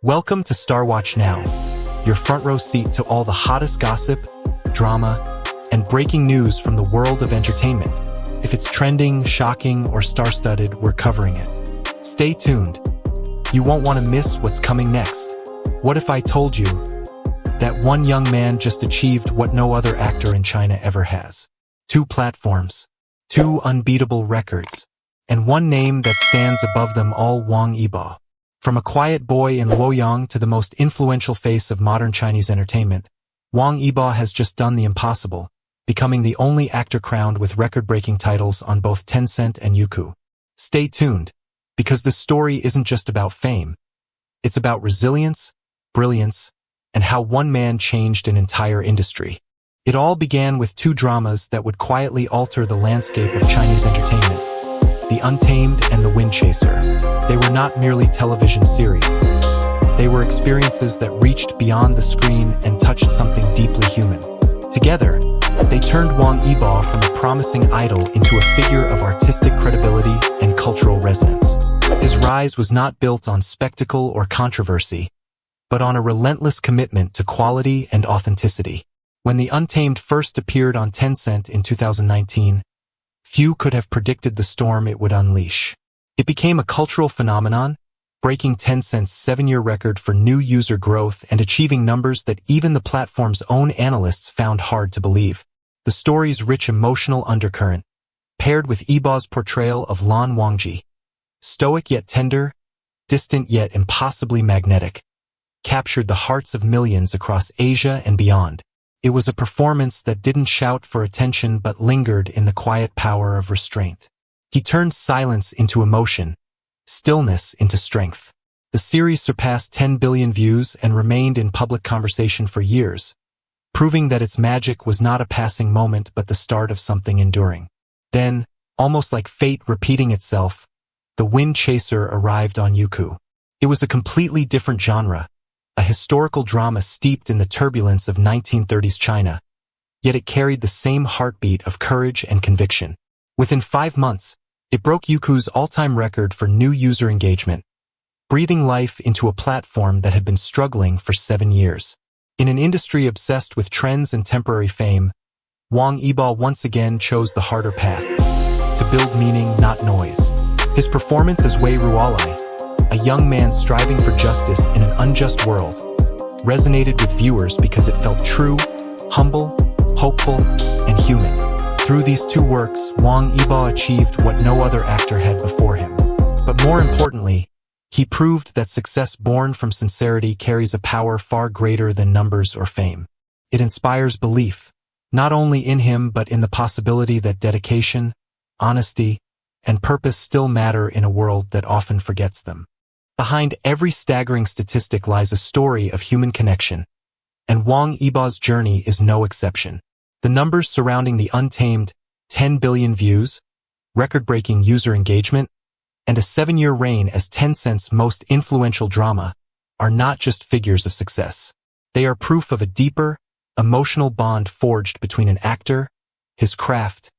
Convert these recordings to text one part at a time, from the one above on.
Welcome to Star Watch Now, your front row seat to all the hottest gossip, drama, and breaking news from the world of entertainment. If it's trending, shocking, or star-studded, we're covering it. Stay tuned. You won't want to miss what's coming next. What if I told you that one young man just achieved what no other actor in China ever has? 2 platforms, 2 unbeatable records, and one name that stands above them all, Wang Yibo. From a quiet boy in Luoyang to the most influential face of modern Chinese entertainment, Wang Yibo has just done the impossible, becoming the only actor crowned with record-breaking titles on both Tencent and Youku. Stay tuned, because this story isn't just about fame. It's about resilience, brilliance, and how one man changed an entire industry. It all began with 2 dramas that would quietly alter the landscape of Chinese entertainment: The Untamed and The Wind Chaser. They were not merely television series. They were experiences that reached beyond the screen and touched something deeply human. Together, they turned Wang Yibo from a promising idol into a figure of artistic credibility and cultural resonance. His rise was not built on spectacle or controversy, but on a relentless commitment to quality and authenticity. When The Untamed first appeared on Tencent in 2019, few could have predicted the storm it would unleash. It became a cultural phenomenon, breaking Tencent's 7-year record for new user growth and achieving numbers that even the platform's own analysts found hard to believe. The story's rich emotional undercurrent, paired with Yibo's portrayal of Lan Wangji, stoic yet tender, distant yet impossibly magnetic, captured the hearts of millions across Asia and beyond. It was a performance that didn't shout for attention but lingered in the quiet power of restraint. He turned silence into emotion, stillness into strength. The series surpassed 10 billion views and remained in public conversation for years, proving that its magic was not a passing moment but the start of something enduring. Then, almost like fate repeating itself, The Wind Chaser arrived on Youku. It was a completely different genre, a historical drama steeped in the turbulence of 1930s China, yet it carried the same heartbeat of courage and conviction. Within 5 months, it broke Youku's all-time record for new user engagement, breathing life into a platform that had been struggling for 7 years. In an industry obsessed with trends and temporary fame, Wang Yibo once again chose the harder path, to build meaning, not noise. His performance as Wei Ruolai, a young man striving for justice in an unjust world, resonated with viewers because it felt true, humble, hopeful, and human. Through these 2 works, Wang Yibo achieved what no other actor had before him. But more importantly, he proved that success born from sincerity carries a power far greater than numbers or fame. It inspires belief, not only in him but in the possibility that dedication, honesty, and purpose still matter in a world that often forgets them. Behind every staggering statistic lies a story of human connection, and Wang Yibo's journey is no exception. The numbers surrounding The Untamed, 10 billion views, record-breaking user engagement, and a 7-year reign as Tencent's most influential drama, are not just figures of success. They are proof of a deeper, emotional bond forged between an actor, his craft,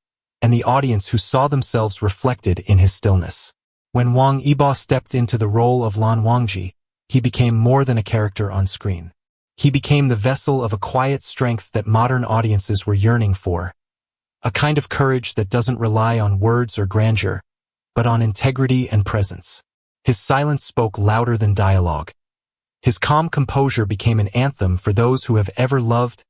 and the audience who saw themselves reflected in his stillness. When Wang Yibo stepped into the role of Lan Wangji, he became more than a character on screen. He became the vessel of a quiet strength that modern audiences were yearning for, a kind of courage that doesn't rely on words or grandeur, but on integrity and presence. His silence spoke louder than dialogue. His calm composure became an anthem for those who have ever loved,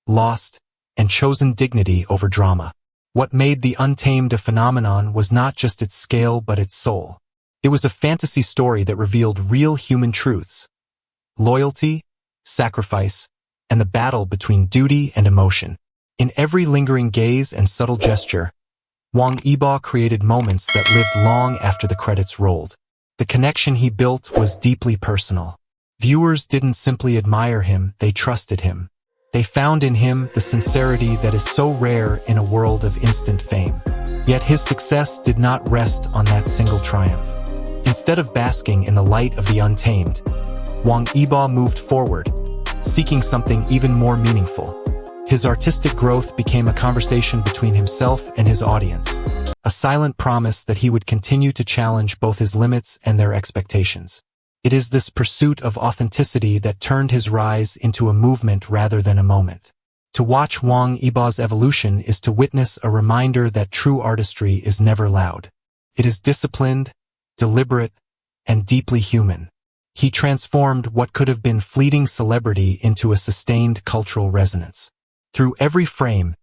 lost, and chosen dignity over drama. What made The Untamed a phenomenon was not just its scale but its soul. It was a fantasy story that revealed real human truths: loyalty, sacrifice, and the battle between duty and emotion. In every lingering gaze and subtle gesture, Wang Yibo created moments that lived long after the credits rolled. The connection he built was deeply personal. Viewers didn't simply admire him, they trusted him. They found in him the sincerity that is so rare in a world of instant fame. Yet his success did not rest on that single triumph. Instead of basking in the light of The Untamed, Wang Yibo moved forward, seeking something even more meaningful. His artistic growth became a conversation between himself and his audience, a silent promise that he would continue to challenge both his limits and their expectations. It is this pursuit of authenticity that turned his rise into a movement rather than a moment. To watch Wang Yibo's evolution is to witness a reminder that true artistry is never loud. It is disciplined, deliberate, and deeply human. He transformed what could have been fleeting celebrity into a sustained cultural resonance. Through every frame,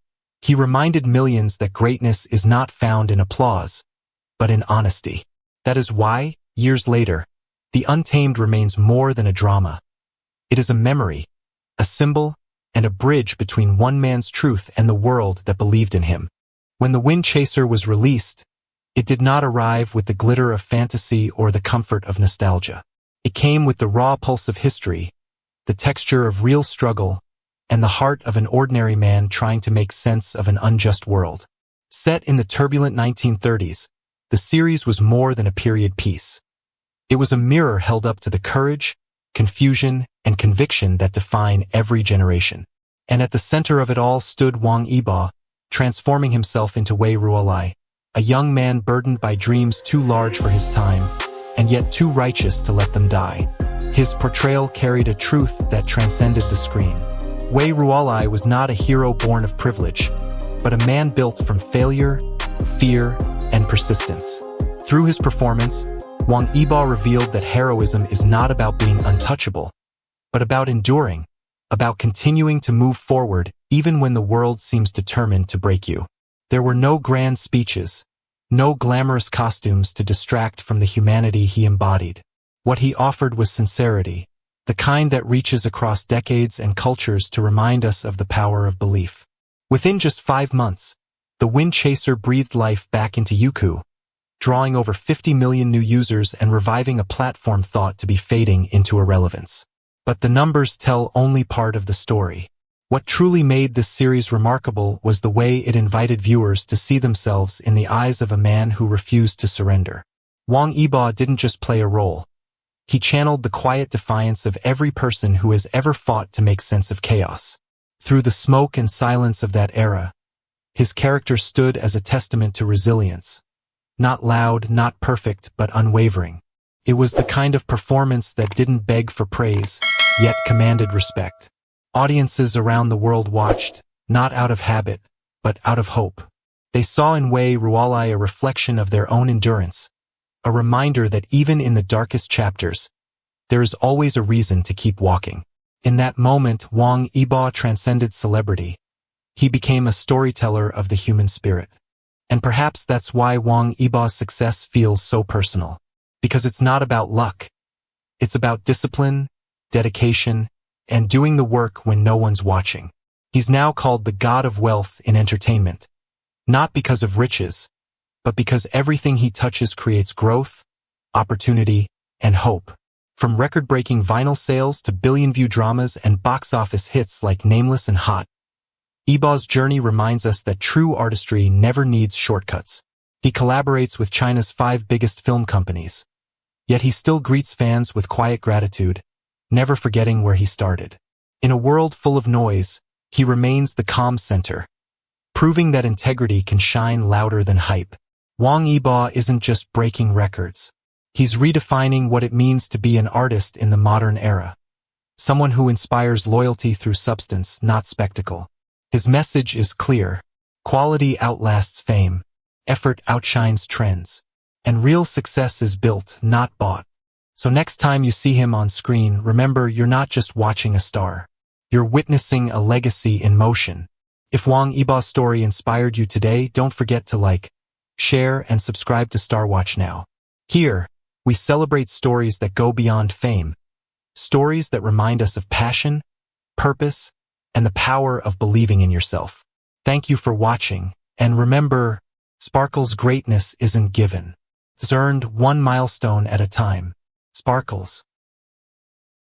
he reminded millions that greatness is not found in applause, but in honesty. That is why, years later, the Untamed remains more than a drama. It is a memory, a symbol, and a bridge between one man's truth and the world that believed in him. When The Wind Chaser was released, it did not arrive with the glitter of fantasy or the comfort of nostalgia. It came with the raw pulse of history, the texture of real struggle, and the heart of an ordinary man trying to make sense of an unjust world. Set in the turbulent 1930s, the series was more than a period piece. It was a mirror held up to the courage, confusion, and conviction that define every generation. And at the center of it all stood Wang Yibo, transforming himself into Wei Ruolai, a young man burdened by dreams too large for his time, and yet too righteous to let them die. His portrayal carried a truth that transcended the screen. Wei Ruolai was not a hero born of privilege, but a man built from failure, fear, and persistence. Through his performance, Wang Yibo revealed that heroism is not about being untouchable, but about enduring, about continuing to move forward even when the world seems determined to break you. There were no grand speeches, no glamorous costumes to distract from the humanity he embodied. What he offered was sincerity, the kind that reaches across decades and cultures to remind us of the power of belief. Within just 5 months, The Wind Chaser breathed life back into Youku, drawing over 50 million new users and reviving a platform thought to be fading into irrelevance. But the numbers tell only part of the story. What truly made this series remarkable was the way it invited viewers to see themselves in the eyes of a man who refused to surrender. Wang Yibo didn't just play a role. He channeled the quiet defiance of every person who has ever fought to make sense of chaos. Through the smoke and silence of that era, his character stood as a testament to resilience. Not loud, not perfect, but unwavering. It was the kind of performance that didn't beg for praise, yet commanded respect. Audiences around the world watched, not out of habit, but out of hope. They saw in Wei Ruolai a reflection of their own endurance, a reminder that even in the darkest chapters, there is always a reason to keep walking. In that moment, Wang Yibo transcended celebrity. He became a storyteller of the human spirit. And perhaps that's why Wang Yibo's success feels so personal. Because it's not about luck. It's about discipline, dedication, and doing the work when no one's watching. He's now called the god of wealth in entertainment. Not because of riches, but because everything he touches creates growth, opportunity, and hope. From record-breaking vinyl sales to billion-view dramas and box office hits like Nameless and Hot, Yibo's journey reminds us that true artistry never needs shortcuts. He collaborates with China's 5 biggest film companies. Yet he still greets fans with quiet gratitude, never forgetting where he started. In a world full of noise, he remains the calm center, proving that integrity can shine louder than hype. Wang Yibo isn't just breaking records. He's redefining what it means to be an artist in the modern era. Someone who inspires loyalty through substance, not spectacle. His message is clear. Quality outlasts fame. Effort outshines trends. And real success is built, not bought. So next time you see him on screen, remember you're not just watching a star. You're witnessing a legacy in motion. If Wang Yibo's story inspired you today, don't forget to like, share, and subscribe to Star Watch now. Here, we celebrate stories that go beyond fame. Stories that remind us of passion, purpose, and the power of believing in yourself. Thank you for watching, and remember, Sparkle's greatness isn't given. It's earned one milestone at a time. Sparkles.